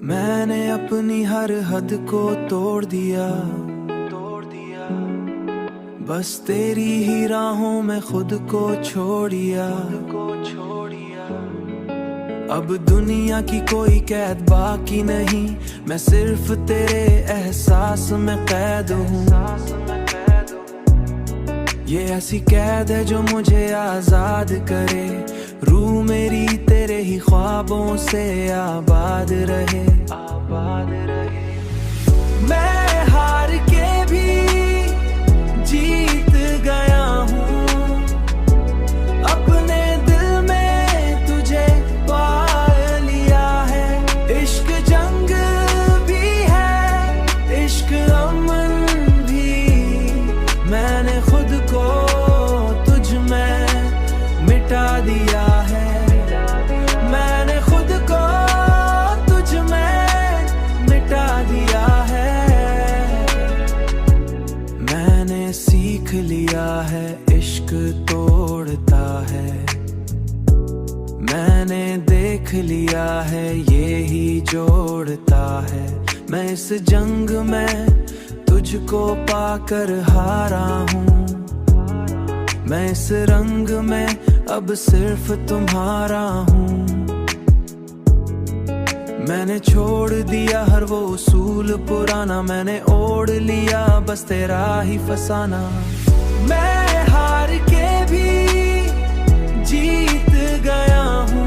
मैंने अपनी हर हद को तोड़ दिया, बस तेरी ही राहों में खुद को छोड़िया। अब दुनिया की कोई कैद बाकी नहीं, मैं सिर्फ तेरे एहसास में कैद हूँ। ये ऐसी कैद है जो मुझे आजाद करे, रूह मेरी तेरे ही ख्वाबों से आबाद रहे, आबाद रहे। मैं हार के भी जीत गया हूँ, अपने दिल में तुझे पा लिया है। इश्क जंग भी है, इश्क अमन भी, मैंने खुद को तुझ में मिटा दिया है। मैंने खुद को तुझ में मिटा दिया है। मैंने सीख लिया है इश्क तोड़ता है, मैंने देख लिया है ये ही जोड़ता है। मैं इस जंग में तुझको पाकर हारा हूँ, मैं इस रंग में अब सिर्फ तुम्हारा हूँ। मैंने छोड़ दिया हर वो उसूल पुराना, मैंने ओढ़ लिया बस तेरा ही फसाना। मैं हार के भी जीत गया हूँ,